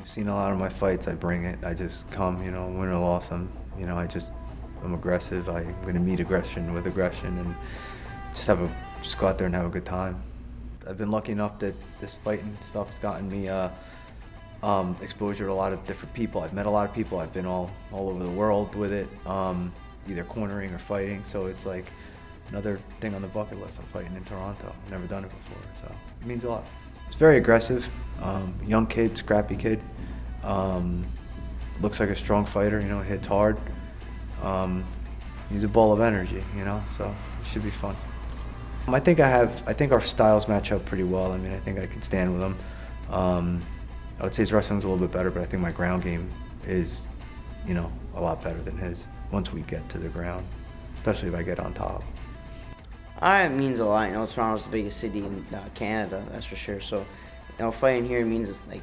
You've seen a lot of my fights. I bring it. I just come, win or loss. I'm aggressive. I'm going to meet aggression with aggression and just go out there and have a good time. I've been lucky enough that this fighting stuff has gotten me exposure to a lot of different people. I've met a lot of people. I've been all over the world with it, either cornering or fighting. So it's like another thing on the bucket list. I'm fighting in Toronto. I've never done it before, so it means a lot. It's very aggressive, young kid, scrappy kid. Looks like a strong fighter, hits hard. He's a ball of energy, so it should be fun. I think our styles match up pretty well. I mean, I think I can stand with him. I would say his wrestling's a little bit better, but I think my ground game is, a lot better than his once we get to the ground, especially if I get on top. It means a lot. Toronto's the biggest city in Canada, that's for sure. So, fighting here means it's like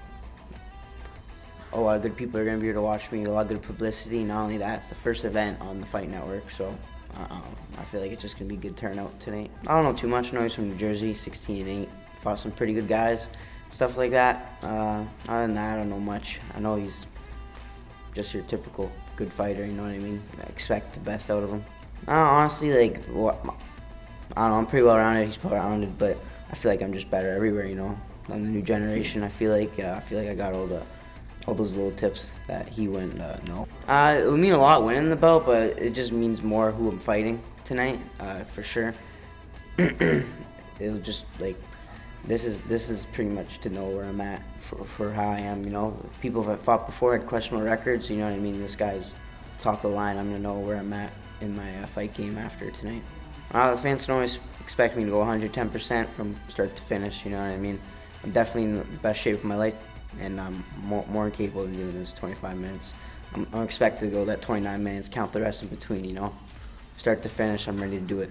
a lot of good people are going to be here to watch me, a lot of good publicity. Not only that, it's the first event on the Fight Network, so I feel like it's just going to be a good turnout tonight. I don't know too much. I know he's from New Jersey, 16-8, fought some pretty good guys, stuff like that. Other than that, I don't know much. I know he's just your typical good fighter, you know what I mean? I expect the best out of him. Honestly, I don't know, I'm pretty well-rounded, he's well-rounded, but I feel like I'm just better everywhere, I'm the new generation. I feel like I got all those little tips that he wouldn't know. It would mean a lot winning the belt, but it just means more who I'm fighting tonight, for sure. It'll just this is pretty much to know where I'm at for how I am. People have fought before had questionable records. You know what I mean? This guy's top of the line. I'm gonna know where I'm at in my fight game after tonight. The fans can always expect me to go 110% from start to finish. You know what I mean? I'm definitely in the best shape of my life, and I'm more capable of doing this 25 minutes. I'm expected to go that 29 minutes, count the rest in between, Start to finish, I'm ready to do it.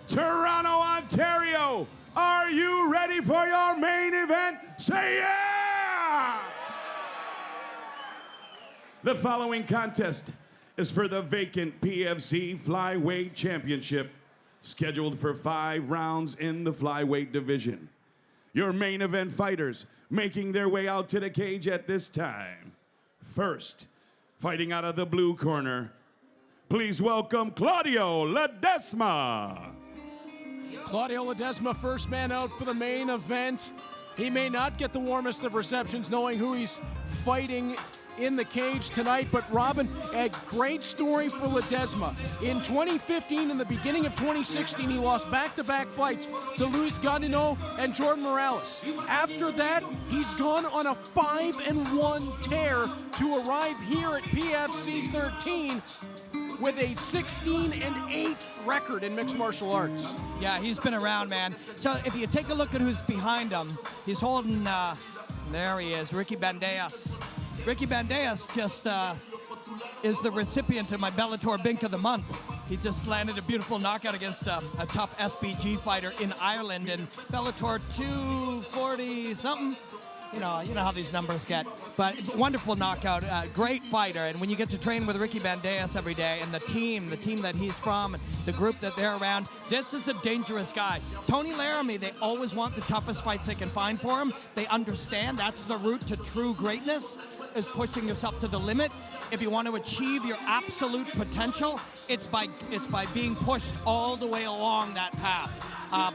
Toronto, Ontario, are you ready for your main event? Say yeah! The following contest is for the vacant PFC Flyweight Championship, scheduled for 5 rounds in the flyweight division. Your main event fighters making their way out to the cage at this time. First, fighting out of the blue corner, please welcome Claudio Ledesma. Claudio Ledesma, first man out for the main event. He may not get the warmest of receptions knowing who he's fighting in the cage tonight, but Robin, a great story for Ledesma. In 2015 and the beginning of 2016, he lost back-to-back fights to Luis Godinot and Jordan Morales. After that, he's gone on a 5-1 tear to arrive here at PFC 13 with a 16-8 record in mixed martial arts. Yeah, he's been around, man. So if you take a look at who's behind him, he's holding, there he is, Ricky Bandejas. Ricky Bandejas just is the recipient of my Bellator Bink of the Month. He just landed a beautiful knockout against a tough SBG fighter in Ireland in Bellator 240-something. You know how these numbers get. But wonderful knockout, great fighter. And when you get to train with Ricky Bandejas every day and the team that he's from, and the group that they're around, this is a dangerous guy. Tony Laramie, they always want the toughest fights they can find for him. They understand that's the route to true greatness, is pushing yourself to the limit. If you want to achieve your absolute potential, it's by being pushed all the way along that path.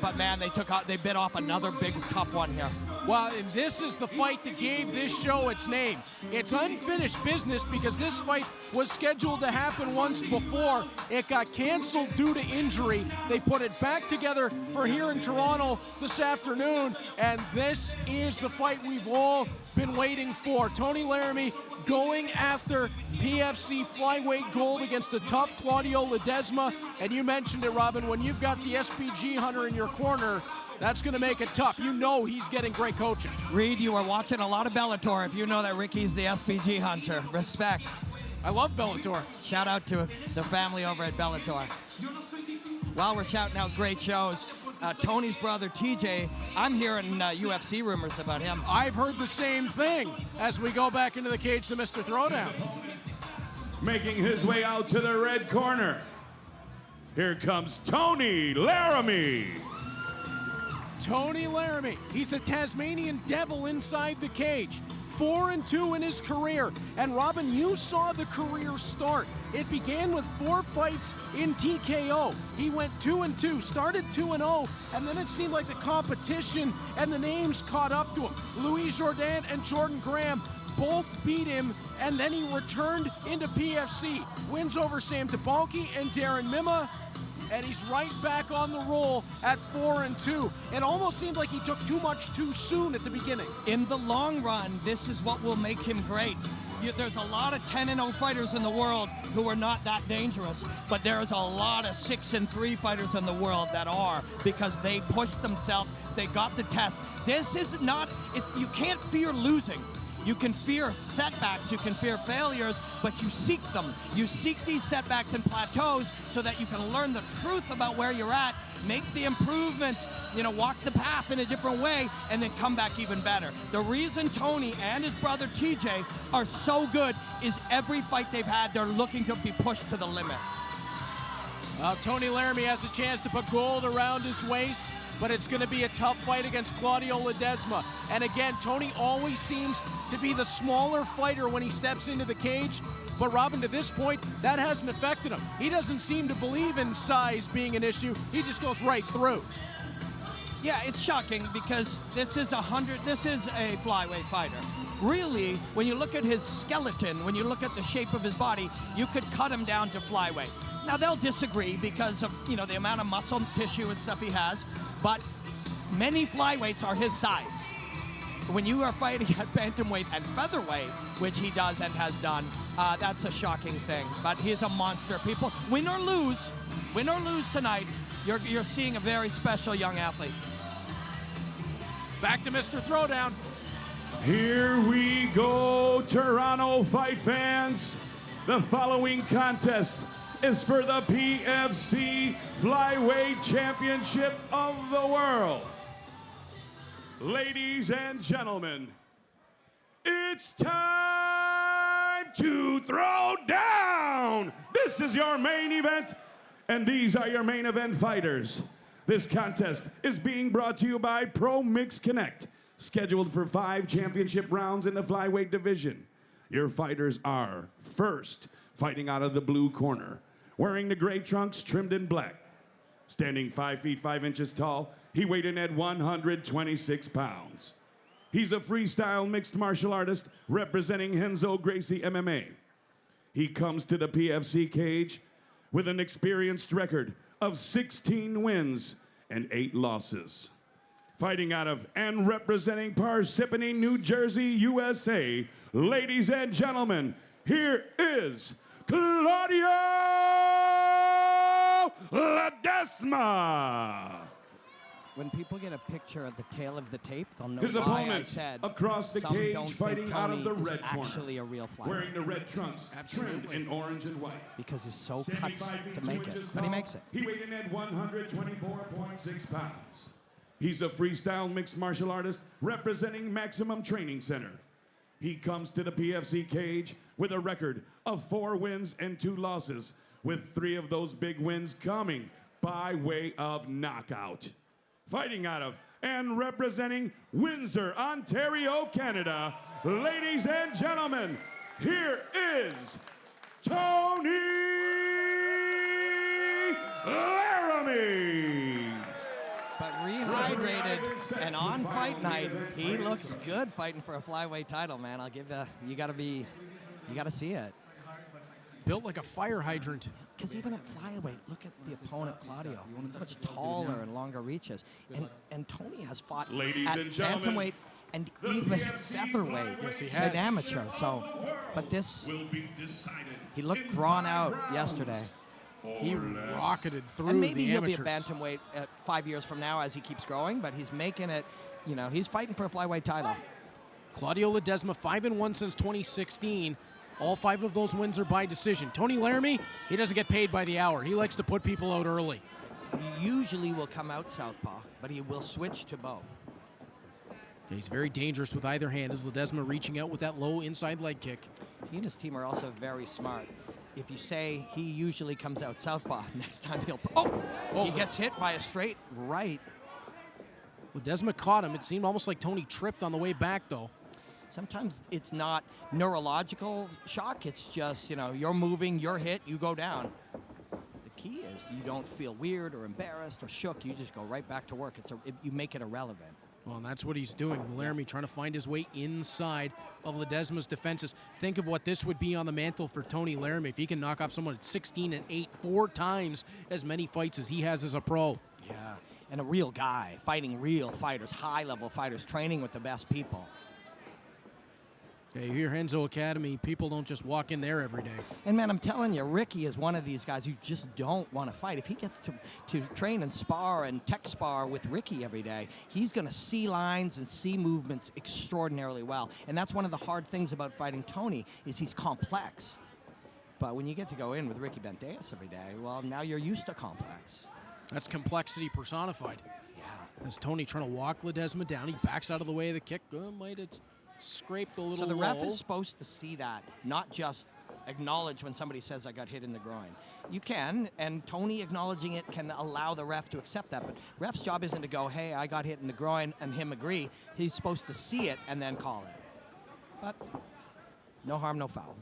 But man, they bit off another big tough one here. Well, and this is the fight that gave this show its name. It's unfinished business because this fight was scheduled to happen once before. It got canceled due to injury. They put it back together for here in Toronto this afternoon, and this is the fight we've all been waiting for. Tony Laramie going after PFC flyweight gold against a tough Claudio Ledesma. And you mentioned it, Robin, when you've got the SPG hunter in your corner, that's going to make it tough. You know he's getting great coaching. Reed, you are watching a lot of Bellator if you know that Ricky's the SPG hunter. Respect. I love Bellator. Shout out to the family over at Bellator. While we're shouting out great shows, Tony's brother TJ, I'm hearing UFC rumors about him. I've heard the same thing as we go back into the cage to Mr. Throwdown. Making his way out to the red corner, here comes Tony Laramie. Tony Laramie, he's a Tasmanian devil inside the cage. 4-2 in his career. And Robin, you saw the career start. It began with 4 fights in TKO. He went 2-2, started 2-0, and then it seemed like the competition and the names caught up to him. Louis Jourdain and Jordan Graham both beat him, and then he returned into PFC. Wins over Sam Tabalki and Darren Mima, and he's right back on the roll at 4-2. It almost seemed like he took too much too soon at the beginning. In the long run, this is what will make him great. There's a lot of 10-0 fighters in the world who are not that dangerous, but there's a lot of 6-3 fighters in the world that are, because they pushed themselves, they got the test. This is not, you can't fear losing. You can fear setbacks, you can fear failures, but you seek them. You seek these setbacks and plateaus so that you can learn the truth about where you're at, make the improvements, walk the path in a different way, and then come back even better. The reason Tony and his brother TJ are so good is every fight they've had, they're looking to be pushed to the limit. Tony Laramie has a chance to put gold around his waist, but it's going to be a tough fight against Claudio Ledesma. And again, Tony always seems to be the smaller fighter when he steps into the cage. But Robin, to this point, that hasn't affected him. He doesn't seem to believe in size being an issue. He just goes right through. Yeah, it's shocking because this is a flyweight fighter. Really, when you look at his skeleton, when you look at the shape of his body, you could cut him down to flyweight. Now they'll disagree because of the amount of muscle tissue and stuff he has, but many flyweights are his size. When you are fighting at bantamweight and featherweight, which he does and has done, that's a shocking thing. But he's a monster. People, win or lose tonight, you're seeing a very special young athlete. Back to Mr. Throwdown. Here we go, Toronto fight fans. The following contest is for the PFC Flyweight Championship of the World. Ladies and gentlemen, it's time to throw down. This is your main event, and these are your main event fighters. This contest is being brought to you by Pro Mix Connect, scheduled for 5 championship rounds in the flyweight division. Your fighters are, first, fighting out of the blue corner, wearing the gray trunks trimmed in black. Standing 5 feet 5 inches tall, he weighed in at 126 pounds. He's a freestyle mixed martial artist representing Renzo Gracie MMA. He comes to the PFC cage with an experienced record of 16 wins and 8 losses. Fighting out of and representing Parsippany, New Jersey, USA, ladies and gentlemen, here is Claudio Ledesma. When people get a picture of the tail of the tape, they'll know His why I opponent said across the some cage don't think fighting out of the Tony is red corner, actually a real flyweight. wearing the red trunks trimmed in orange and white. Because he's so Standing cuts 5 feet to 2 make it, inches but he tall, makes it. He weighed in at 124.6 pounds. He's a freestyle mixed martial artist representing Maximum Training Center. He comes to the PFC cage with a record of 4 wins and 2 losses, with 3 of those big wins coming by way of knockout. Fighting out of and representing Windsor, Ontario, Canada, ladies and gentlemen, here is Tony Laramie. But rehydrated and on fight night, he looks good fighting for a flyweight title, man. I'll give you gotta see it. Built like a fire hydrant. Because even at flyweight, look at the opponent, Claudio. Much taller and longer reaches. And Tony has fought Ladies at and gentlemen, bantamweight and even featherweight Yes, he in has. amateur. So, but this, Will be decided he looked in drawn 5 out rounds yesterday. He or less. rocketed through And maybe the he'll amateurs. be a bantamweight 5 years from now as he keeps growing, but he's making it, he's fighting for a flyweight title. Claudio Ledesma, 5-1 since 2016. All 5 of those wins are by decision. Tony Laramie, he doesn't get paid by the hour. He likes to put people out early. He usually will come out southpaw, but he will switch to both. He's very dangerous with either hand. Is Ledesma reaching out with that low inside leg kick? He and his team are also very smart. If you say he usually comes out southpaw, next time he gets hit by a straight right. Ledesma caught him. It seemed almost like Tony tripped on the way back, though. Sometimes it's not neurological shock. It's just, you're moving, you're hit, you go down. The key is you don't feel weird or embarrassed or shook. You just go right back to work. You make it irrelevant. Well, and that's what he's doing. Laramie trying to find his way inside of Ledesma's defenses. Think of what this would be on the mantle for Tony Laramie if he can knock off someone at 16-8, 4 times as many fights as he has as a pro. Yeah, and a real guy, fighting real fighters, high-level fighters, training with the best people. Yeah, you hear Henzo Academy, people don't just walk in there every day. And, man, I'm telling you, Ricky is one of these guys who just don't want to fight. If he gets to train and spar and tech spar with Ricky every day, he's going to see lines and see movements extraordinarily well. And that's one of the hard things about fighting Tony is he's complex. But when you get to go in with Ricky Bandejas every day, well, now you're used to complex. That's complexity personified. Yeah. As Tony trying to walk Ledesma down, he backs out of the way of the kick. Might have scraped a little So the low. ref is supposed to see that, not just acknowledge when somebody says I got hit in the groin. You can, and Tony acknowledging it can allow the ref to accept that, but ref's job isn't to go, hey, I got hit in the groin, and him agree. He's supposed to see it and then call it. But no harm, no foul.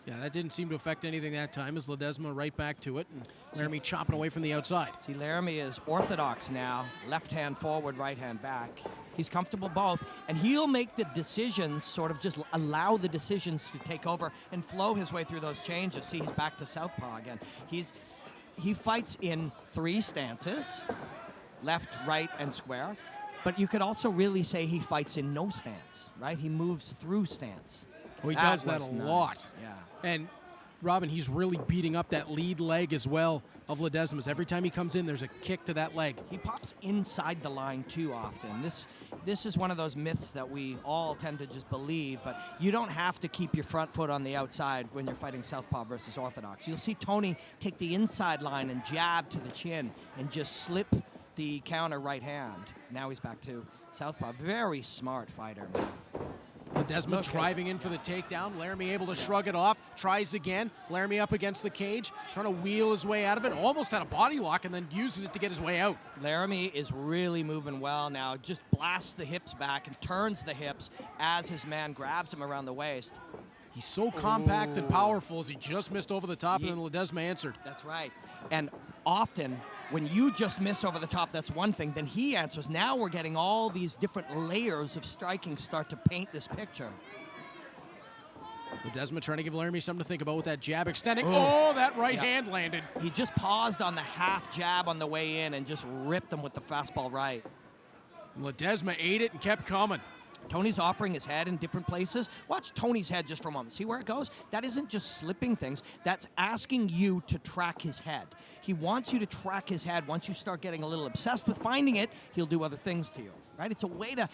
Yeah, that didn't seem to affect anything that time as Ledesma right back to it, and Laramie chopping away from the outside. See, Laramie is orthodox now, left hand forward, right hand back. He's comfortable both, and he'll make the decisions, sort of just allow the decisions to take over and flow his way through those changes. See, he's back to southpaw again. He fights in 3 stances, left, right, and square, but you could also really say he fights in no stance, right? He moves through stance. Well, he does that a lot. Nice. Yeah. And, Robin, he's really beating up that lead leg as well of Ledesma's. Every time he comes in, there's a kick to that leg. He pops inside the line too often. This is one of those myths that we all tend to just believe, but you don't have to keep your front foot on the outside when you're fighting southpaw versus orthodox. You'll see Tony take the inside line and jab to the chin and just slip the counter right hand. Now he's back to southpaw. Very smart fighter, man. Ledesma driving in for the takedown. Laramie able to shrug it off. Tries again. Laramie up against the cage. Trying to wheel his way out of it. Almost had a body lock and then uses it to get his way out. Laramie is really moving well now. Just blasts the hips back and turns the hips as his man grabs him around the waist. He's so compact and powerful as he just missed over the top and then Ledesma answered. That's right. And often when you just miss over the top, that's one thing. Then he answers. Now we're getting all these different layers of striking start to paint this picture. Ledesma trying to give Laramie something to think about with that jab extending. Oh, that right hand landed. He just paused on the half jab on the way in and just ripped him with the fastball right. Ledesma ate it and kept coming. Tony's offering his head in different places. Watch Tony's head just for a moment. See where it goes? That isn't just slipping things. That's asking you to track his head. He wants you to track his head. Once you start getting a little obsessed with finding it, he'll do other things to you, right? It's a way to,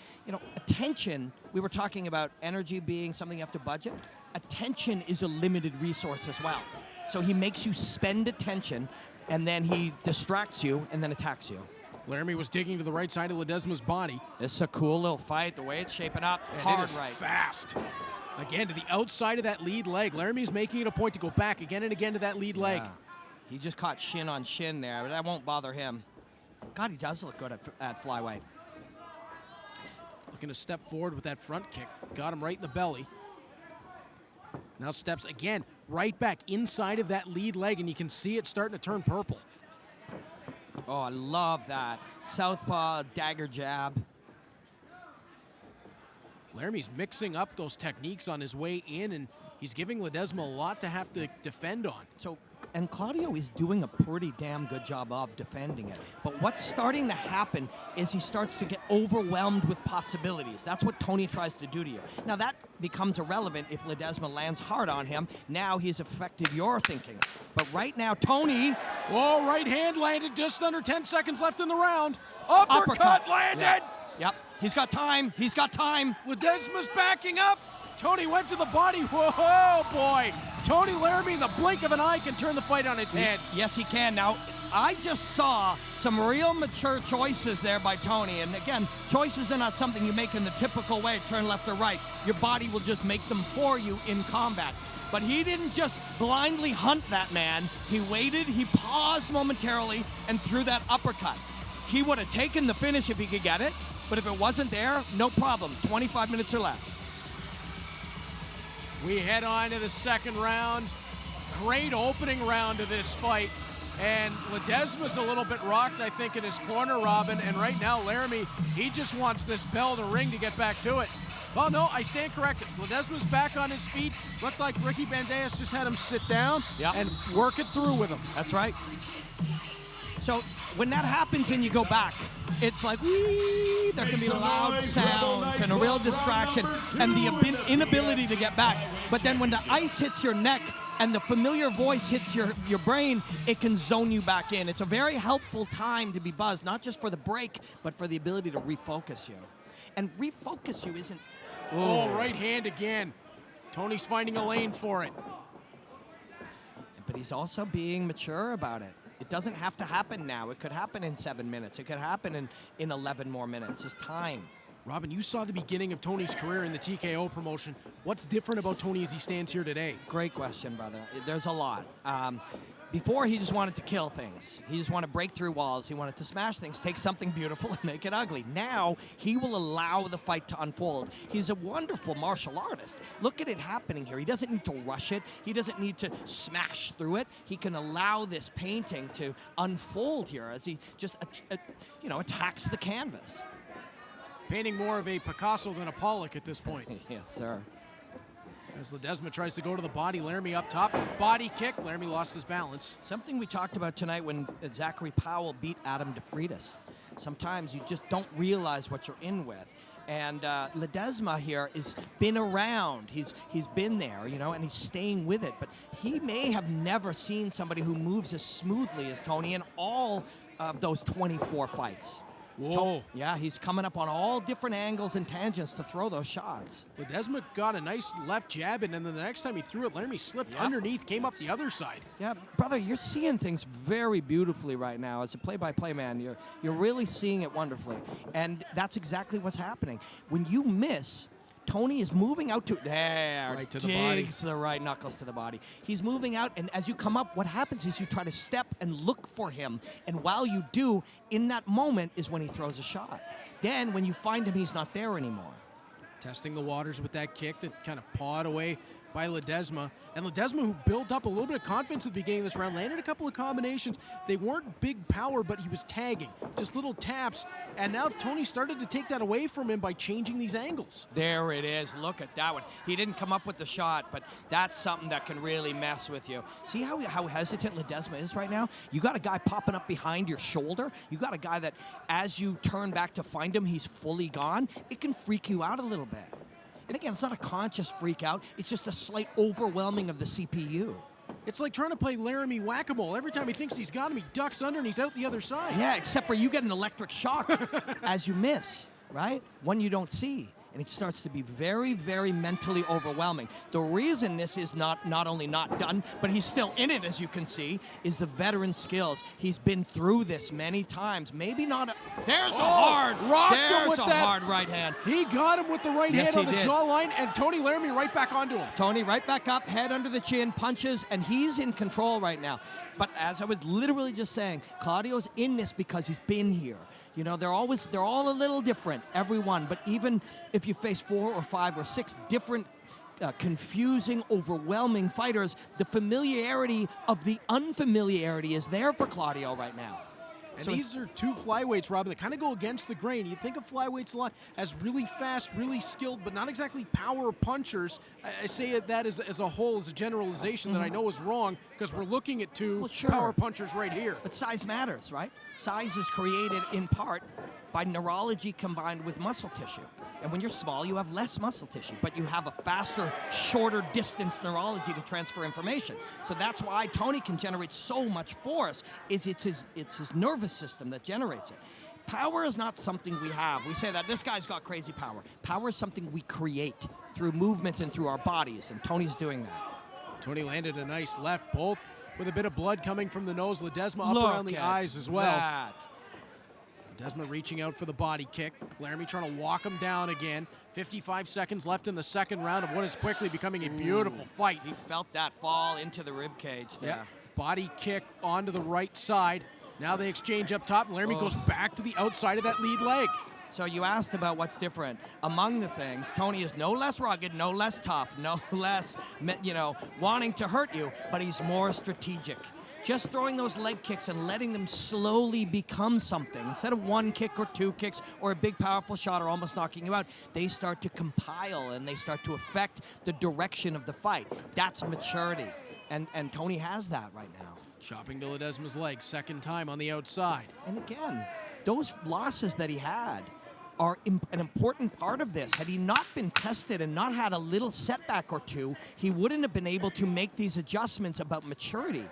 attention. We were talking about energy being something you have to budget. Attention is a limited resource as well. So he makes you spend attention, and then he distracts you and then attacks you. Laramie was digging to the right side of Ledesma's body. It's a cool little fight, the way it's shaping up. And hard it is right. Fast. Again, to the outside of that lead leg. Laramie's making it a point to go back again and again to that lead leg. He just caught shin on shin there, but that won't bother him. God, he does look good at flyweight. Looking to step forward with that front kick. Got him right in the belly. Now steps again right back inside of that lead leg, and you can see it starting to turn purple. Oh, I love that. Southpaw dagger jab. Laramie's mixing up those techniques on his way in, and he's giving Ledesma a lot to have to defend on. And Claudio is doing a pretty damn good job of defending it. But what's starting to happen is he starts to get overwhelmed with possibilities. That's what Tony tries to do to you. Now that becomes irrelevant if Ledesma lands hard on him. Now he's affected your thinking. But right now, Tony... Whoa, right hand landed, just under 10 seconds left in the round. Uppercut landed! Yep, he's got time, he's got time. Ledesma's backing up. Tony went to the body. Whoa, boy. Tony Laramie, the blink of an eye, can turn the fight on its head. Yes, he can. Now, I just saw some real mature choices there by Tony. And again, choices are not something you make in the typical way, turn left or right. Your body will just make them for you in combat. But he didn't just blindly hunt that man. He waited, he paused momentarily, and threw that uppercut. He would have taken the finish if he could get it, but if it wasn't there, no problem. 25 minutes or less. We head on to the second round. Great opening round of this fight. And Ledesma's a little bit rocked, I think, in his corner, Robin. And right now, Laramie, he just wants this bell to ring to get back to it. Well, no, I stand corrected. Ledesma's back on his feet. Looked like Ricky Bandejas just had him sit down and work it through with him. That's right. So when that happens and you go back, it's like, wee, there can be loud sounds and a real distraction and the inability to get back. But then when the ice hits your neck and the familiar voice hits your brain, it can zone you back in. It's a very helpful time to be buzzed, not just for the break, but for the ability to refocus you. And refocus you isn't... Oh, right hand again. Tony's finding a lane for it. But he's also being mature about it. It doesn't have to happen now. It could happen in 7 minutes. It could happen in 11 more minutes. There's time. Robin, you saw the beginning of Tony's career in the TKO promotion. What's different about Tony as he stands here today? Great question, brother. There's a lot. Before, he just wanted to kill things. He just wanted to break through walls. He wanted to smash things, take something beautiful and make it ugly. Now, he will allow the fight to unfold. He's a wonderful martial artist. Look at it happening here. He doesn't need to rush it. He doesn't need to smash through it. He can allow this painting to unfold here as he just, attacks the canvas. Painting more of a Picasso than a Pollock at this point. Yes, sir. As Ledesma tries to go to the body, Laramie up top. Body kick, Laramie lost his balance. Something we talked about tonight when Zachary Powell beat Adam DeFreitas. Sometimes you just don't realize what you're in with. And Ledesma here has been around. He's been there, and he's staying with it. But he may have never seen somebody who moves as smoothly as Tony in all of those 24 fights. Whoa. Yeah, he's coming up on all different angles and tangents to throw those shots. Ledesma got a nice left jab, and then the next time he threw it, Laramie slipped underneath, came up the other side. Yeah, brother, you're seeing things very beautifully right now. As a play-by-play man, you're really seeing it wonderfully. And that's exactly what's happening. When you miss, Tony is moving out to there. Right to the body. Digs the right knuckles to the body. He's moving out, and as you come up, what happens is you try to step and look for him. And while you do, in that moment is when he throws a shot. Then when you find him, he's not there anymore. Testing the waters with that kick that kind of pawed away by Ledesma. And Ledesma, who built up a little bit of confidence at the beginning of this round, landed a couple of combinations. They weren't big power, but he was tagging, just little taps. And now Tony started to take that away from him by changing these angles. There it is. Look at that one. He didn't come up with the shot, but that's something that can really mess with you. See how hesitant Ledesma is right now? You got a guy popping up behind your shoulder. You got a guy that, as you turn back to find him, he's fully gone. It can freak you out a little bit. And again, it's not a conscious freak out. It's just a slight overwhelming of the CPU. It's like trying to play Laramie whack-a-mole. Every time he thinks he's got him, he ducks under and he's out the other side. Yeah, except for you get an electric shock as you miss, right? One you don't see. And it starts to be very, very mentally overwhelming. The reason this is not only not done, but he's still in it, as you can see, is the veteran skills. He's been through this many times. Maybe not. There's a hard right hand. He got him with the right hand on the jawline, and Tony Laramie right back onto him. Tony right back up, head under the chin, punches, and he's in control right now. But as I was literally just saying, Claudio's in this because he's been here. They're all a little different, everyone. But even if you face 4 or 5 or 6 different confusing, overwhelming fighters, the familiarity of the unfamiliarity is there for Claudio right now. And these are two flyweights, Robin, that kind of go against the grain. You think of flyweights a lot as really fast, really skilled, but not exactly power punchers. I say that as a whole, as a generalization that I know is wrong, because we're looking at two power punchers right here. But size matters, right? Size is created in part by neurology combined with muscle tissue. And when you're small, you have less muscle tissue, but you have a faster, shorter distance neurology to transfer information. So that's why Tony can generate so much force, it's his nervous system that generates it. Power is not something we have. We say that this guy's got crazy power. Power is something we create through movement and through our bodies, and Tony's doing that. Tony landed a nice left, both with a bit of blood coming from the nose. Ledesma up around the eyes as well. That. Ledesma reaching out for the body kick. Laramie trying to walk him down again. 55 seconds left in the second round of what is quickly becoming a beautiful fight. He felt that fall into the rib cage there. Yeah. Body kick onto the right side. Now they exchange up top, and Laramie goes back to the outside of that lead leg. So you asked about what's different. Among the things, Tony is no less rugged, no less tough, no less, wanting to hurt you, but he's more strategic. Just throwing those leg kicks and letting them slowly become something. Instead of one kick or two kicks or a big powerful shot or almost knocking you out, they start to compile and they start to affect the direction of the fight. That's maturity. And Tony has that right now. Chopping to Ledesma's leg, second time on the outside. And again, those losses that he had are an important part of this. Had he not been tested and not had a little setback or two, he wouldn't have been able to make these adjustments about maturity,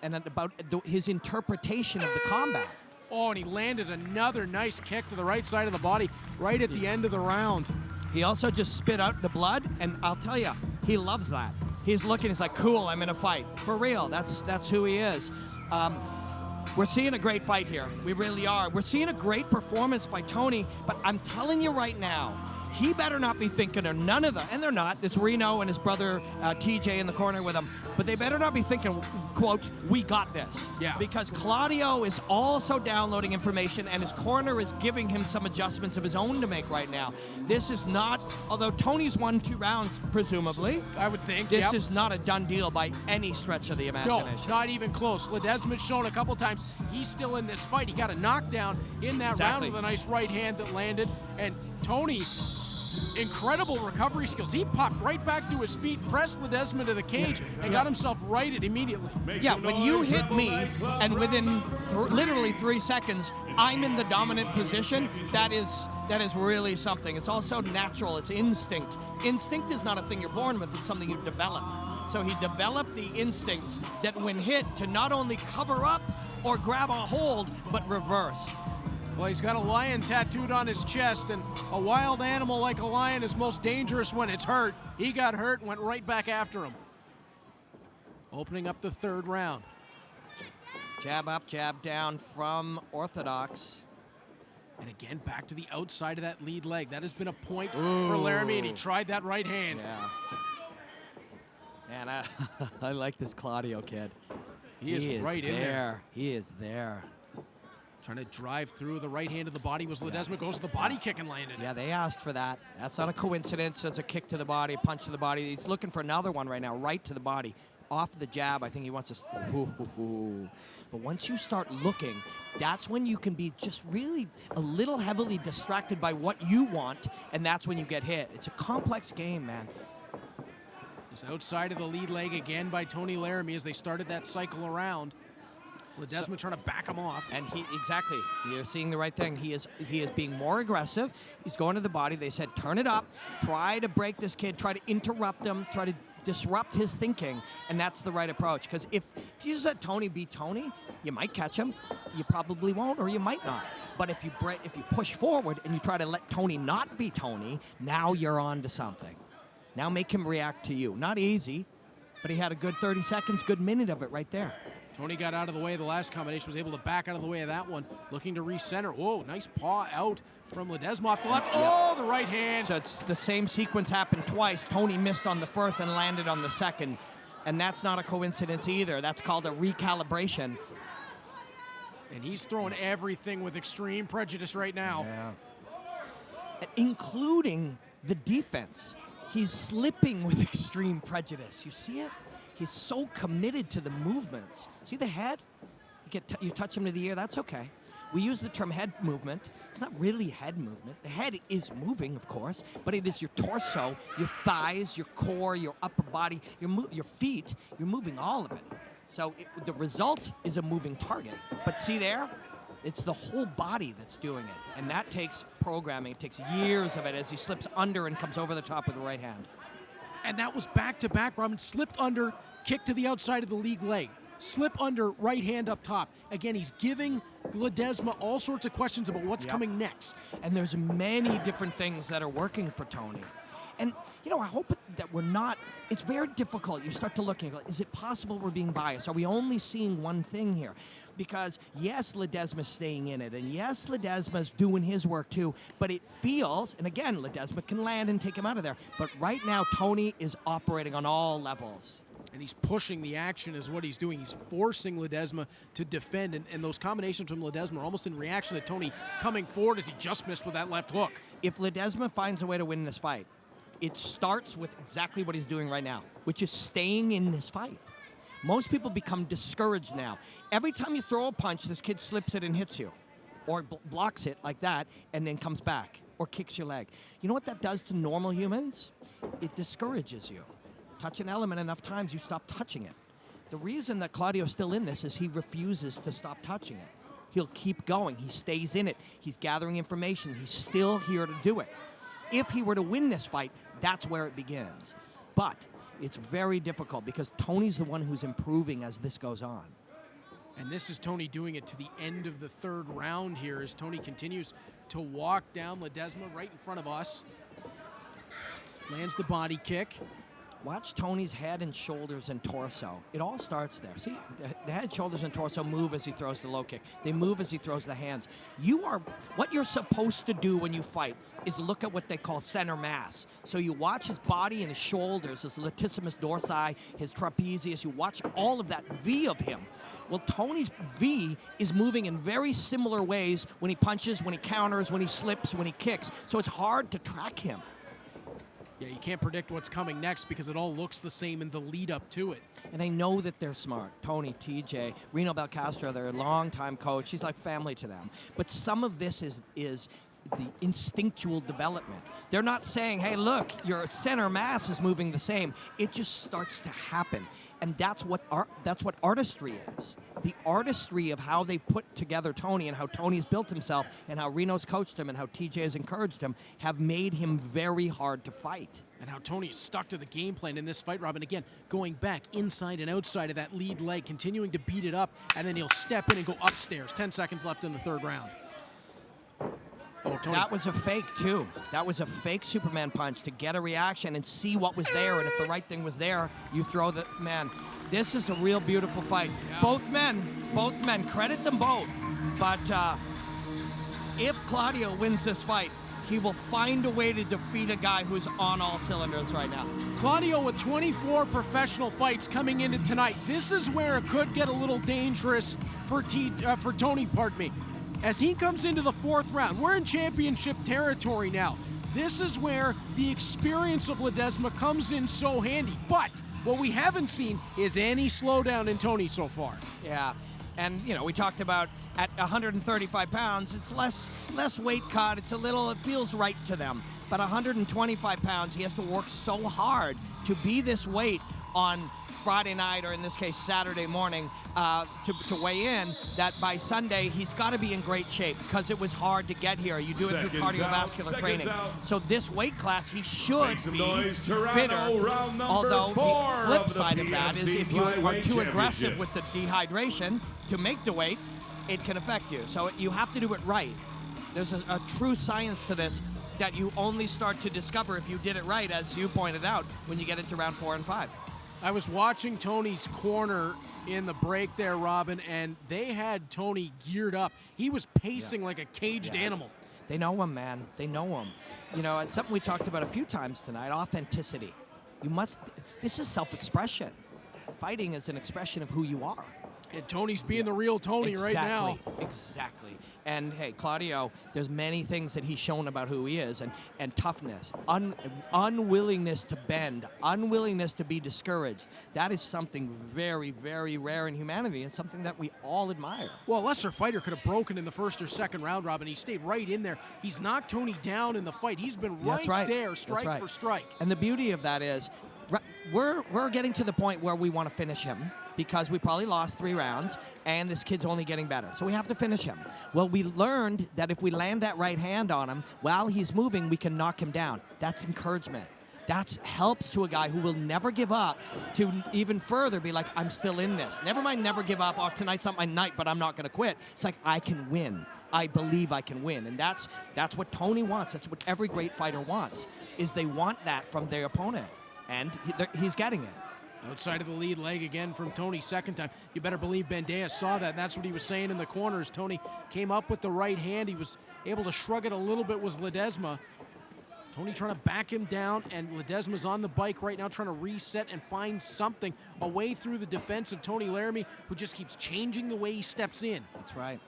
and about his interpretation of the combat. Oh, and he landed another nice kick to the right side of the body right at the end of the round. He also just spit out the blood, and I'll tell you, he loves that. He's looking, he's like, cool, I'm in a fight. For real, that's who he is. We're seeing a great fight here. We really are. We're seeing a great performance by Tony, but I'm telling you right now, he better not be thinking of none of them, and they're not. It's Reno and his brother TJ in the corner with him, but they better not be thinking, quote, we got this. Yeah. Because Claudio is also downloading information, and his corner is giving him some adjustments of his own to make right now. This is not, although Tony's won 2 rounds, presumably. I would think, This is not a done deal by any stretch of the imagination. No, not even close. Ledesma's shown a couple times he's still in this fight. He got a knockdown in that round with a nice right hand that landed, and Tony, incredible recovery skills. He popped right back to his feet, pressed Ledesma to the cage, and got himself righted immediately. Yeah, when you hit me, and within literally 3 seconds, I'm in the dominant position, that is really something. It's also natural. It's instinct. Instinct is not a thing you're born with. It's something you develop. So he developed the instincts that when hit to not only cover up or grab a hold, but reverse. Well, he's got a lion tattooed on his chest, and a wild animal like a lion is most dangerous when it's hurt. He got hurt and went right back after him. Opening up the third round. Jab up, jab down from Orthodox. And again, back to the outside of that lead leg. That has been a point for Laramie, and he tried that right hand. Yeah. Man, I like this Claudio kid. He is right in there. He is there. Trying to drive through the right hand of the body was Ledesma. Goes to the body kick and landed. Yeah, they asked for that. That's not a coincidence. It's a kick to the body, a punch to the body. He's looking for another one right now, right to the body. Off the jab, I think he wants to... But once you start looking, that's when you can be just really a little heavily distracted by what you want, and that's when you get hit. It's a complex game, man. It's outside of the lead leg again by Tony Laramie as they started that cycle around. Ledesma trying to back him off. And exactly, you're seeing the right thing. He is being more aggressive. He's going to the body. They said, turn it up, try to break this kid, try to interrupt him, try to disrupt his thinking, and that's the right approach. Because if you just let Tony be Tony, you might catch him, you probably won't, or you might not. But if you push forward and you try to let Tony not be Tony, now you're on to something. Now make him react to you. Not easy, but he had a good 30 seconds, good minute of it right there. Tony got out of the way of the last combination, was able to back out of the way of that one, looking to recenter. Whoa, nice paw out from Ledesma off the left. Oh, the right hand. So it's the same sequence happened twice. Tony missed on the first and landed on the second. And that's not a coincidence either. That's called a recalibration. And he's throwing everything with extreme prejudice right now. Yeah. Including the defense. He's slipping with extreme prejudice. You see it? He's so committed to the movements. See the head? You touch him to the ear, that's okay. We use the term head movement. It's not really head movement. The head is moving, of course, but it is your torso, your thighs, your core, your upper body, your feet. You're moving all of it. So the result is a moving target. But see there? It's the whole body that's doing it. And that takes programming. It takes years of it as he slips under and comes over the top with the right hand. And that was back-to-back. Robin slipped under, kick to the outside of the league leg. Slip under, right hand up top. Again, he's giving Ledesma all sorts of questions about what's coming next. And there's many different things that are working for Tony. And, I hope that we're not, it's very difficult. You start to look and go, is it possible we're being biased? Are we only seeing one thing here? Because, yes, Ledesma's staying in it, and yes, Ledesma's doing his work too, but it feels, and again, Ledesma can land and take him out of there, but right now, Tony is operating on all levels. And he's pushing the action is what he's doing. He's forcing Ledesma to defend, and those combinations from Ledesma are almost in reaction to Tony coming forward as he just missed with that left hook. If Ledesma finds a way to win this fight, it starts with exactly what he's doing right now, which is staying in this fight. Most people become discouraged now. Every time you throw a punch, this kid slips it and hits you, or blocks it like that, and then comes back, or kicks your leg. You know what that does to normal humans? It discourages you. Touch an element enough times, you stop touching it. The reason that Claudio's still in this is he refuses to stop touching it. He'll keep going. He stays in it. He's gathering information. He's still here to do it. If he were to win this fight, that's where it begins. But it's very difficult because Tony's the one who's improving as this goes on. And this is Tony doing it to the end of the third round here as Tony continues to walk down Ledesma right in front of us. Lands the body kick. Watch Tony's head and shoulders and torso. It all starts there. See, the head, shoulders, and torso move as he throws the low kick. They move as he throws the hands. What you're supposed to do when you fight is look at what they call center mass. So you watch his body and his shoulders, his latissimus dorsi, his trapezius. You watch all of that V of him. Well, Tony's V is moving in very similar ways when he punches, when he counters, when he slips, when he kicks. So it's hard to track him. Yeah, you can't predict what's coming next because it all looks the same in the lead up to it. And I know that they're smart. Tony, TJ, Reno Belcastro, they're a longtime coach. He's like family to them. But some of this is the instinctual development. They're not saying, hey, look, your center mass is moving the same. It just starts to happen. And that's what artistry is. The artistry of how they put together Tony and how Tony's built himself and how Reno's coached him and how TJ has encouraged him have made him very hard to fight. And how Tony's stuck to the game plan in this fight, Robin. Again, going back inside and outside of that lead leg, continuing to beat it up, and then he'll step in and go upstairs. 10 seconds left in the third round. Oh, Tony. That was a fake, too. That was a fake Superman punch to get a reaction and see what was there. And if the right thing was there, you throw the man. This is a real beautiful fight. Yeah. Both men, credit them both. But if Claudio wins this fight, he will find a way to defeat a guy who's on all cylinders right now. Claudio with 24 professional fights coming into tonight. This is where it could get a little dangerous for Tony, pardon me. As he comes into the fourth round, we're in championship territory now. This is where the experience of Ledesma comes in so handy. But what we haven't seen is any slowdown in Tony so far. Yeah, and you know, we talked about at 135 pounds, it's less weight cut. It feels right to them. But 125 pounds, he has to work so hard to be this weight on Friday night, or in this case Saturday morning, to weigh in, that by Sunday he's got to be in great shape because it was hard to get here. You do it through cardiovascular training. So this weight class he should be fitter, although the flip side of that is if you are too aggressive with the dehydration to make the weight, it can affect you. So you have to do it right. There's a true science to this that you only start to discover if you did it right, as you pointed out, when you get into round 4 and 5. I was watching Tony's corner in the break there, Robin, and they had Tony geared up. He was pacing like a caged animal. They know him, man. They know him. You know, it's something we talked about a few times tonight, authenticity. This is self-expression. Fighting is an expression of who you are. And Tony's being the real Tony right now. Exactly. And hey, Claudio, there's many things that he's shown about who he is, and toughness, unwillingness to bend, unwillingness to be discouraged. That is something very, very rare in humanity and something that we all admire. Well, a lesser fighter could have broken in the first or second round, Robin. He stayed right in there. He's knocked Tony down in the fight. He's been right there, strike for strike. And the beauty of that is we're getting to the point where we want to finish him, because we probably lost 3 rounds, and this kid's only getting better. So we have to finish him. Well, we learned that if we land that right hand on him, while he's moving, we can knock him down. That's encouragement. That helps to a guy who will never give up to even further be like, I'm still in this. Never mind never give up, oh, tonight's not my night, but I'm not going to quit. It's like, I can win. I believe I can win. And that's what Tony wants. That's what every great fighter wants, is they want that from their opponent. And he's getting it. Outside of the lead leg again from Tony, second time. You better believe Bandeja saw that. That's what he was saying in the corners. Tony came up with the right hand. He was able to shrug it a little bit, was Ledesma. Tony trying to back him down, and Ledesma's on the bike right now trying to reset and find something away through the defense of Tony Laramie, who just keeps changing the way he steps in. That's right.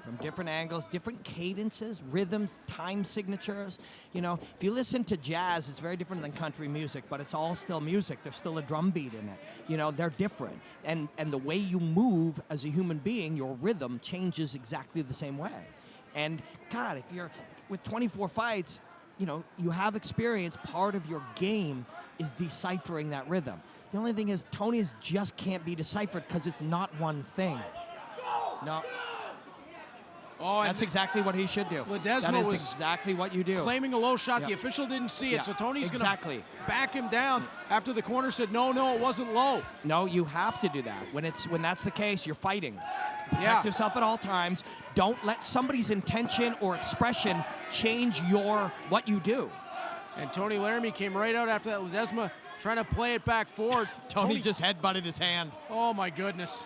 From different angles, different cadences, rhythms, time signatures. You know, if you listen to jazz, it's very different than country music, but it's all still music. There's still a drum beat in it. You know, they're different. And the way you move as a human being, your rhythm changes exactly the same way. And God, if you're with 24 fights, you know, you have experience. Part of your game is deciphering that rhythm. The only thing is Tony's just can't be deciphered because it's not one thing. No. Oh, that's exactly what he should do. Ledesma that is was exactly what you do. Claiming a low shot. Yep. The official didn't see it, Yep. so Tony's exactly. going to back him down after the corner said, no, it wasn't low. No, you have to do that. When that's the case, you're fighting. Protect yourself at all times. Don't let somebody's intention or expression change what you do. And Tony Laramie came right out after that. Ledesma trying to play it back forward. Tony just headbutted his hand. Oh, my goodness.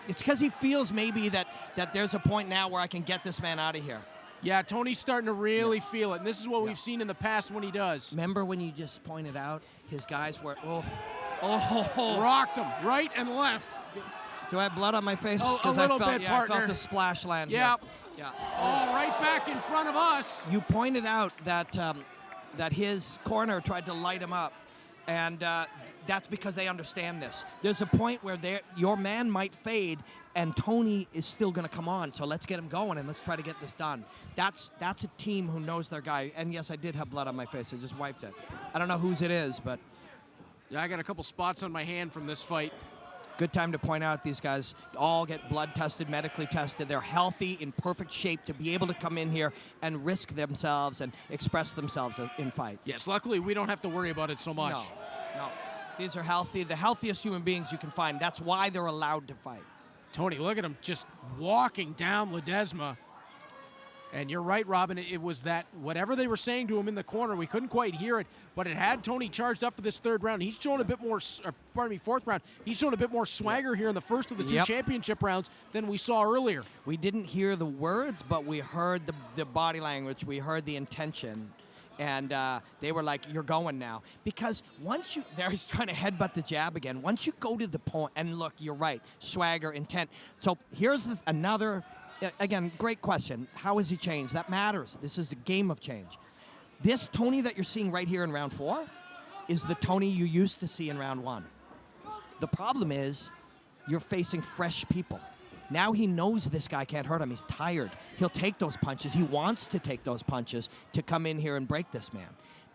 It's because he feels maybe that there's a point now where I can get this man out of here. Yeah, Tony's starting to really feel it. And this is what we've seen in the past when he does. Remember when you just pointed out his guys were, rocked him right and left. Do I have blood on my face? A little bit, I partner. felt a splash land Yeah. here. Yeah. Oh, right back in front of us. You pointed out that his corner tried to light him up, and that's because they understand this. There's a point where your man might fade, and Tony is still going to come on. So let's get him going, and let's try to get this done. That's a team who knows their guy. And yes, I did have blood on my face. I just wiped it. I don't know whose it is, but yeah, I got a couple spots on my hand from this fight. good time to point out these guys all get blood tested, medically tested. They're healthy, in perfect shape to be able to come in here and risk themselves and express themselves in fights. Yes, luckily we don't have to worry about it so much. No. These are healthy, the healthiest human beings you can find. That's why they're allowed to fight. Tony, look at him just walking down Ledesma. And you're right, Robin, it was that whatever they were saying to him in the corner, we couldn't quite hear it, but it had Tony charged up for this third round. He's shown a bit more, fourth round. He's shown a bit more swagger here in the first of the two championship rounds than we saw earlier. We didn't hear the words, but we heard the body language. We heard the intention. And they were like, you're going now. Because once you, there he's trying to headbutt the jab again. Once you go to the point, and look, you're right, swagger, intent. So here's another, again, great question. How has he changed? That matters. This is a game of change. This Tony that you're seeing right here in round 4 is the Tony you used to see in round 1. The problem is you're facing fresh people. Now he knows this guy can't hurt him. He's tired. He'll take those punches. He wants to take those punches to come in here and break this man.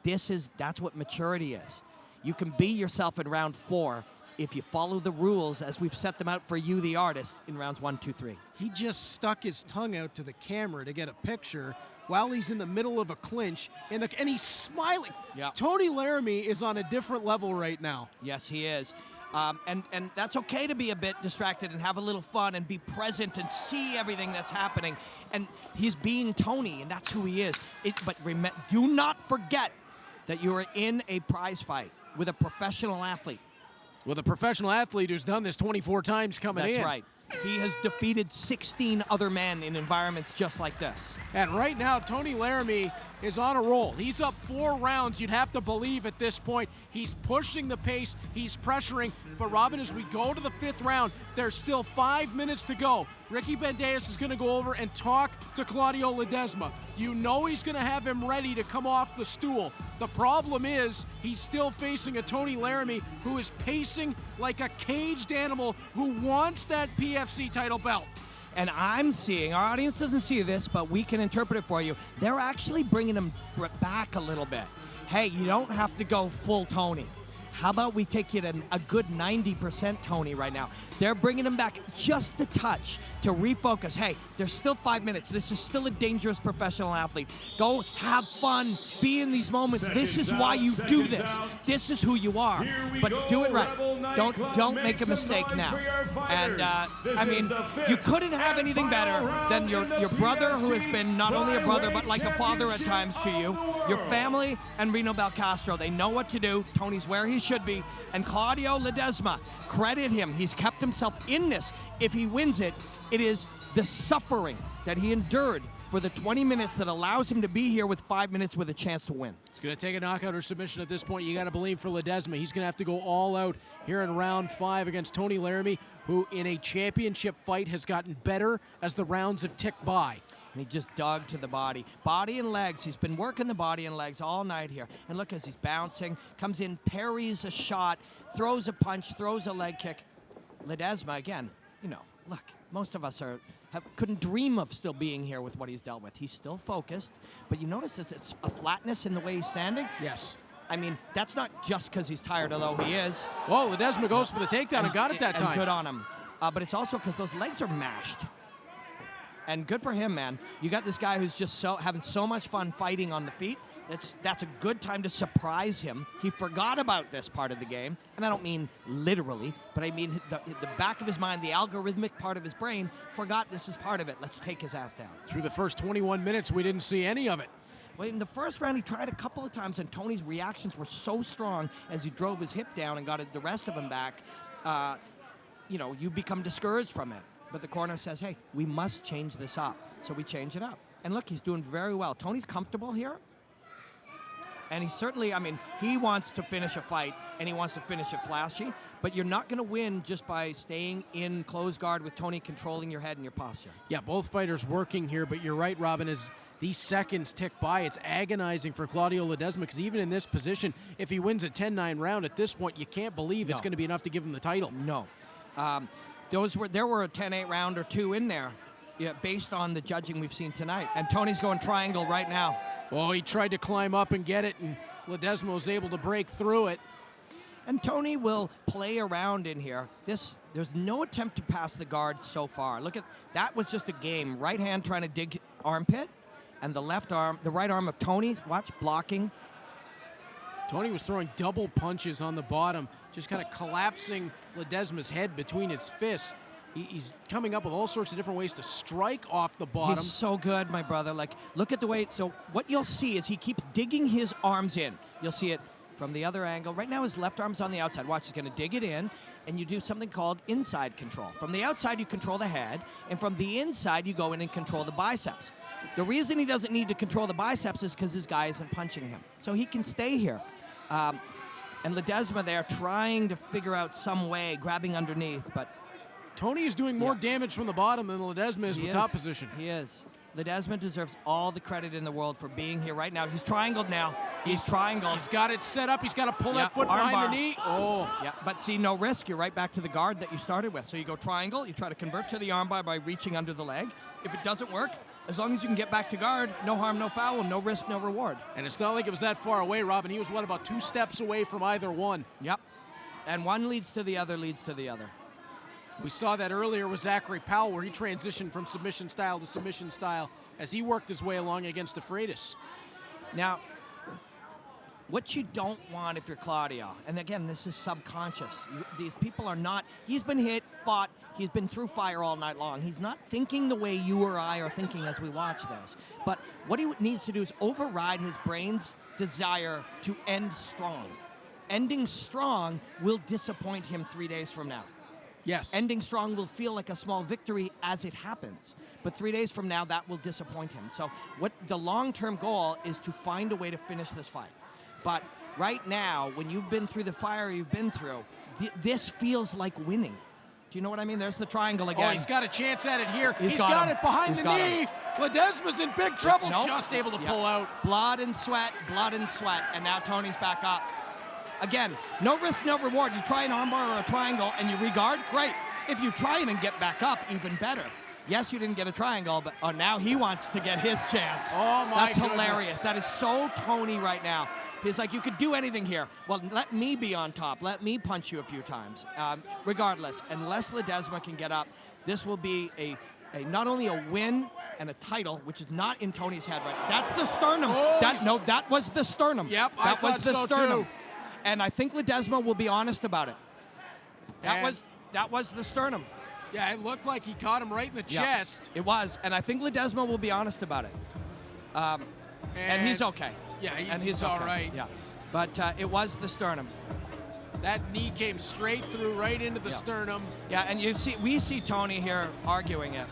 That's what maturity is. You can be yourself in round 4 if you follow the rules as we've set them out for you, the artist, in rounds 1, 2, 3. He just stuck his tongue out to the camera to get a picture while he's in the middle of a clinch, and he's smiling. Yep. Tony Laramie is on a different level right now. Yes, he is. And that's okay to be a bit distracted and have a little fun and be present and see everything that's happening. And he's being Tony, and that's who he is. But do not forget that you are in a prize fight with a professional athlete. With a professional athlete who's done this 24 times coming in. That's right. He has defeated 16 other men in environments just like this. And right now, Tony Laramie is on a roll. He's up 4 rounds, you'd have to believe at this point. He's pushing the pace, he's pressuring. But Robin, as we go to the 5th round, there's still 5 minutes to go. Ricky Bandejas is going to go over and talk to Claudio Ledesma. You know he's going to have him ready to come off the stool. The problem is he's still facing a Tony Laramie who is pacing like a caged animal who wants that PFC title belt. And I'm seeing, our audience doesn't see this, but we can interpret it for you. They're actually bringing him back a little bit. Hey, you don't have to go full Tony. How about we take you to a good 90% Tony right now? They're bringing him back just a touch to refocus. Hey, there's still 5 minutes. This is still a dangerous professional athlete. Go have fun. Be in these moments. This is why you do this. This is who you are. But do it right. Don't make a mistake now. And I mean, you couldn't have anything better than your brother, who has been not only a brother but like a father at times to you. Your family and Reno Belcastro. They know what to do. Tony's where he should be. And Claudio Ledesma, credit him. He's kept himself in this. If he wins it, it is the suffering that he endured for the 20 minutes that allows him to be here with 5 minutes with a chance to win. It's going to take a knockout or submission at this point. You got to believe for Ledesma. He's going to have to go all out here in round 5 against Tony Laramie, who in a championship fight has gotten better as the rounds have ticked by. And he just dug to the body. Body and legs. He's been working the body and legs all night here. And look, as he's bouncing, comes in, parries a shot, throws a punch, throws a leg kick. Ledesma, again, you know, look, most of us couldn't dream of still being here with what he's dealt with. He's still focused, but you notice it's a flatness in the way he's standing? Yes. I mean, that's not just because he's tired, although he is. Whoa, Ledesma goes for the takedown and got it that time. And good on him. But it's also because those legs are mashed. And good for him, man. You got this guy who's just having so much fun fighting on the feet. That's a good time to surprise him. He forgot about this part of the game, and I don't mean literally, but I mean the back of his mind, the algorithmic part of his brain, forgot this is part of it. Let's take his ass down. Through the first 21 minutes, we didn't see any of it. Well, in the first round, he tried a couple of times, and Tony's reactions were so strong as he drove his hip down and got the rest of him back. You know, you become discouraged from it. But the corner says, hey, we must change this up. So we change it up. And look, he's doing very well. Tony's comfortable here. And he certainly, I mean, he wants to finish a fight, and he wants to finish it flashy. But you're not going to win just by staying in close guard with Tony controlling your head and your posture. Yeah, both fighters working here, but you're right, Robin, as these seconds tick by, it's agonizing for Claudio Ledesma, because even in this position, if he wins a 10-9 round at this point, you can't believe it's going to be enough to give him the title. No. There were a 10-8 round or two in there, based on the judging we've seen tonight. And Tony's going triangle right now. Well, he tried to climb up and get it, and Ledesma was able to break through it. And Tony will play around in here. There's no attempt to pass the guard so far. Look at that, was just a game. Right hand trying to dig armpit, and the right arm of Tony, watch, blocking. Tony was throwing double punches on the bottom, just kind of collapsing Ledesma's head between his fists. He's coming up with all sorts of different ways to strike off the bottom. He's so good, my brother. Like, look at the way, so what you'll see is he keeps digging his arms in. You'll see it from the other angle. Right now his left arm's on the outside. Watch, he's going to dig it in, and you do something called inside control. From the outside, you control the head, and from the inside, you go in and control the biceps. The reason he doesn't need to control the biceps is because his guy isn't punching him. So he can stay here. And Ledesma there trying to figure out some way, grabbing underneath, but Tony is doing more damage from the bottom than Ledesma is with top position. He is. Ledesma deserves all the credit in the world for being here right now. He's triangled now. He's triangled. He's got it set up. He's got to pull that foot behind the knee. Oh. Yeah, but see, no risk. You're right back to the guard that you started with. So you go triangle. You try to convert to the armbar by reaching under the leg. If it doesn't work, as long as you can get back to guard, no harm, no foul, no risk, no reward. And it's not like it was that far away, Robin. He was, what, about 2 steps away from either one. Yep. And one leads to the other, leads to the other. We saw that earlier with Zachary Powell, where he transitioned from submission style to submission style as he worked his way along against DeFreitas. Now, what you don't want if you're Claudio, and again, this is subconscious. These people are not, he's been hit, fought, he's been through fire all night long. He's not thinking the way you or I are thinking as we watch this. But what he needs to do is override his brain's desire to end strong. Ending strong will disappoint him 3 days from now. Yes. Ending strong will feel like a small victory as it happens. But 3 days from now, that will disappoint him. So what the long-term goal is to find a way to finish this fight. But right now, when you've been through the fire you've been through, this feels like winning. Do you know what I mean? There's the triangle again. Oh, he's got a chance at it here. He's got it behind the knee. Ledesma's in big trouble. Nope. Just able to pull out. Blood and sweat, and now Tony's back up. Again, no risk, no reward. You try an armbar or a triangle and you regard, great. If you try it and get back up, even better. Yes, you didn't get a triangle, but now he wants to get his chance. Oh, my That's goodness. hilarious. That is so Tony right now. He's like, you could do anything here. Well, let me be on top. Let me punch you a few times. Regardless, unless Ledesma can get up, this will be a not only a win and a title, which is not in Tony's head right now. That's the sternum. Oh, that was the sternum. Yep, that was the so sternum. too. And I think Ledesma will be honest about it. That was the sternum. Yeah, it looked like he caught him right in the chest. It was, and I think Ledesma will be honest about it. And he's okay. Yeah, he's all okay. right. Yeah, but it was the sternum. That knee came straight through, right into the sternum. Yeah, and we see Tony here arguing it.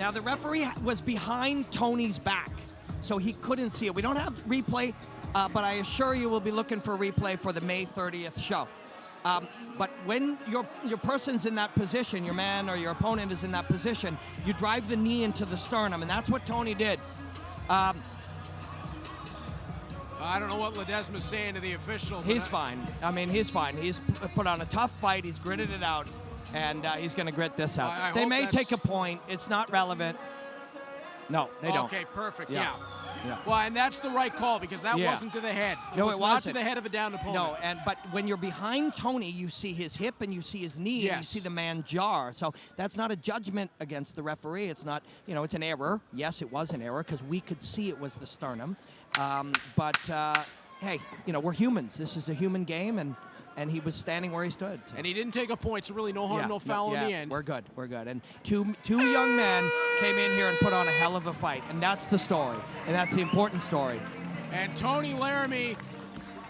Now, the referee was behind Tony's back, so he couldn't see it. We don't have replay, but I assure you we'll be looking for replay for the May 30th show. But when your person's in that position, your man or your opponent is in that position, you drive the knee into the sternum, and that's what Tony did. I don't know what Ledesma's saying to the official. He's fine. I mean, he's fine. He's put on a tough fight. He's gritted it out, and he's going to grit this out. They may take a point. It's not relevant. No, they don't. Okay, perfect. Yeah. Well, and that's the right call because that wasn't to the head. No, it was not to the head of a down opponent. No, but when you're behind Tony, you see his hip and you see his knee and you see the man jar. So that's not a judgment against the referee. It's not, it's an error. Yes, it was an error because we could see it was the sternum. But hey, we're humans. This is a human game, and he was standing where he stood. So. And he didn't take a point, so really no harm, no foul in the end. We're good. And two young men came in here and put on a hell of a fight, and that's the story, and that's the important story. And Tony Laramie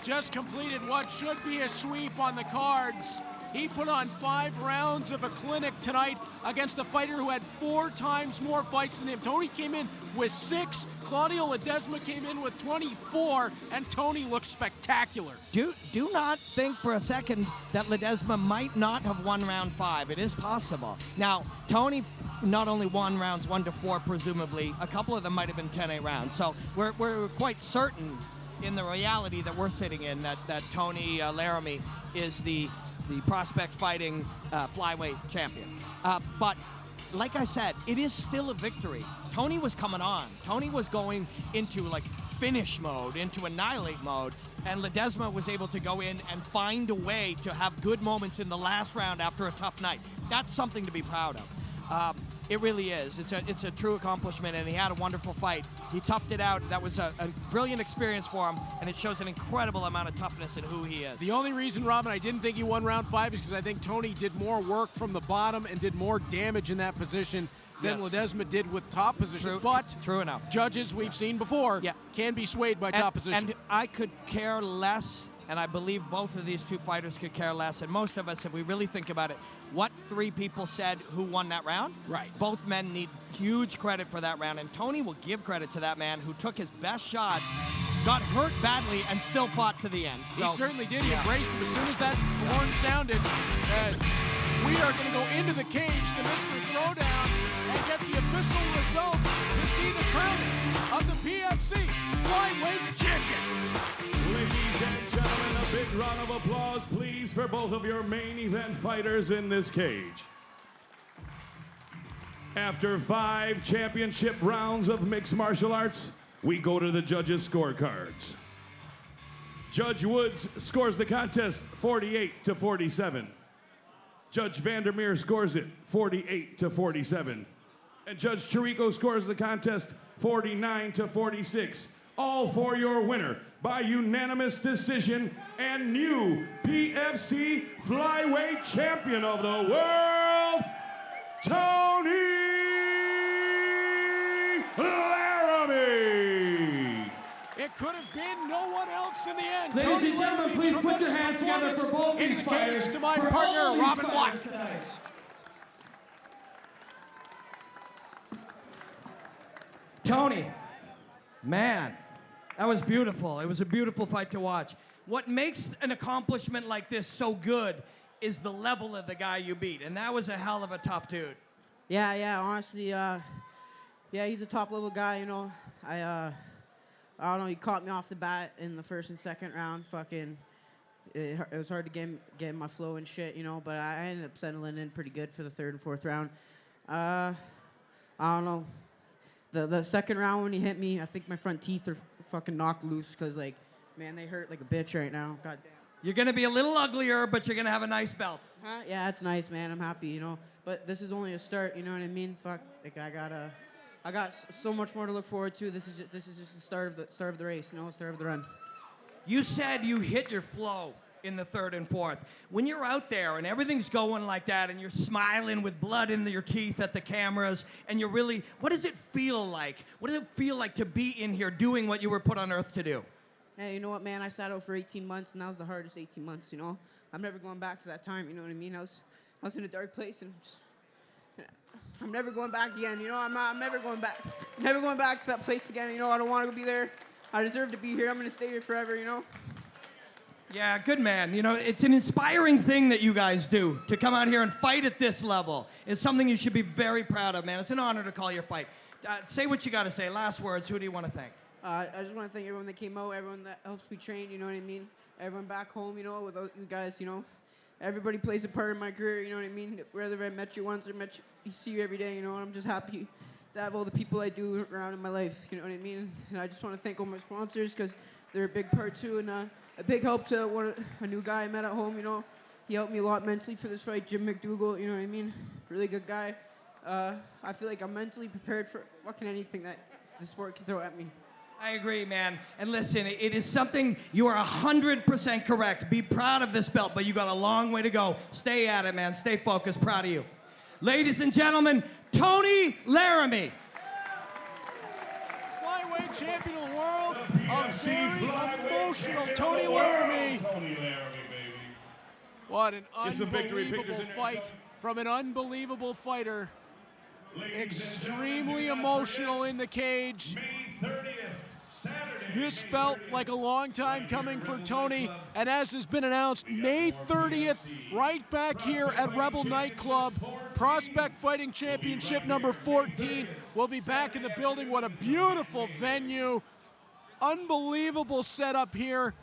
just completed what should be a sweep on the cards. He put on 5 rounds of a clinic tonight against a fighter who had 4 times more fights than him. Tony came in with 6. Claudio Ledesma came in with 24, and Tony looked spectacular. Do not think for a second that Ledesma might not have won round 5. It is possible. Now, Tony not only won rounds 1 to 4, presumably, a couple of them might have been 10-8 rounds. So we're quite certain in the reality that we're sitting in that Tony Laramie is the prospect fighting flyweight champion. But like I said, it is still a victory. Tony was coming on. Tony was going into like finish mode, into annihilate mode, and Ledesma was able to go in and find a way to have good moments in the last round after a tough night. That's something to be proud of. It really is. It's a true accomplishment, and he had a wonderful fight. He toughed it out. That was a brilliant experience for him, and it shows an incredible amount of toughness in who he is. The only reason, Robin, I didn't think he won round 5 is because I think Tony did more work from the bottom and did more damage in that position than Ledesma did with top position. True enough. Judges we've seen before can be swayed by top position. And I could care less, and I believe both of these two fighters could care less, and most of us, if we really think about it, what 3 people said who won that round? Right. Both men need huge credit for that round, and Tony will give credit to that man who took his best shots, got hurt badly, and still fought to the end. He certainly did. He embraced him as soon as that horn sounded. As we are going to go into the cage to Mr. Throwdown and get the official result to see the crowning of the PFC Flyweight Champion. Ladies and gentlemen, a big round of applause, please, for both of your main event fighters in this cage. After 5 championship rounds of mixed martial arts, we go to the judges' scorecards. Judge Woods scores the contest 48-47. Judge Vandermeer scores it 48-47. And Judge Chirico scores the contest 49-46. All for your winner by unanimous decision and new PFC Flyweight Champion of the World, Tony Laramie. It could have been no one else in the end. Ladies Tony and gentlemen, Laramie, please put your tremendous hands together for both in these the fighters. cage to my for partner, all these Robin Black. fighters tonight. Tony, man, that was beautiful. It was a beautiful fight to watch. What makes an accomplishment like this so good is the level of the guy you beat, and that was a hell of a tough dude. Yeah, honestly, he's a top-level guy, I don't know, he caught me off the bat in the first and second round. It was hard to get my flow and shit, but I ended up settling in pretty good for the third and fourth round. I don't know. The second round when he hit me, I think my front teeth are fucking knocked loose because, man, they hurt like a bitch right now. God damn. You're going to be a little uglier, but you're going to have a nice belt. Yeah, that's nice, man. I'm happy, But this is only a start, you know what I mean? Fuck, I got so much more to look forward to. This is just the start of the race, start of the run. You said you hit your flow in the third and fourth. When you're out there and everything's going like that and you're smiling with blood in your teeth at the cameras and you're really, what does it feel like? What does it feel like to be in here doing what you were put on earth to do? Hey, you know what, man? I sat out for 18 months, and that was the hardest 18 months, I'm never going back to that time, you know what I mean? I was in a dark place, and I'm never going back again. You know, I'm never going back. Never going back to that place again. You know, I don't want to be there. I deserve to be here. I'm going to stay here forever, you know. Yeah, good man. You know, it's an inspiring thing that you guys do to come out here and fight at this level. It's something you should be very proud of, man. It's an honor to call your fight. Say what you got to say. Last words. Who do you want to thank? I just want to thank everyone that came out, everyone that helps me train, you know what I mean? Everyone back home, you know, without you guys, you know. Everybody plays a part in my career, you know what I mean? Whether I met you once or see you every day, you know, and I'm just happy to have all the people I do around in my life, you know what I mean? And I just want to thank all my sponsors because they're a big part too, and a big help to a new guy I met at home, you know. He helped me a lot mentally for this fight, Jim McDougall, you know what I mean? Really good guy. I feel like I'm mentally prepared for fucking anything that the sport can throw at me. I agree, man. And listen, it is something you are 100% correct. Be proud of this belt, but you got a long way to go. Stay at it, man. Stay focused. Proud of you. Ladies and gentlemen, Tony Laramie. Flyweight champion of the world, a very emotional Tony Laramie. Tony Laramie, baby. What an Get some victory pictures unbelievable in there, fight Tony. from an unbelievable fighter. Extremely emotional in the cage. May 30th, Saturday. This felt like a long time coming for Tony, and as has been announced, May 30th, right back here at Rebel Nightclub, Prospect Fighting Championship number 14. We'll be back in the building. What a beautiful venue. Unbelievable setup here.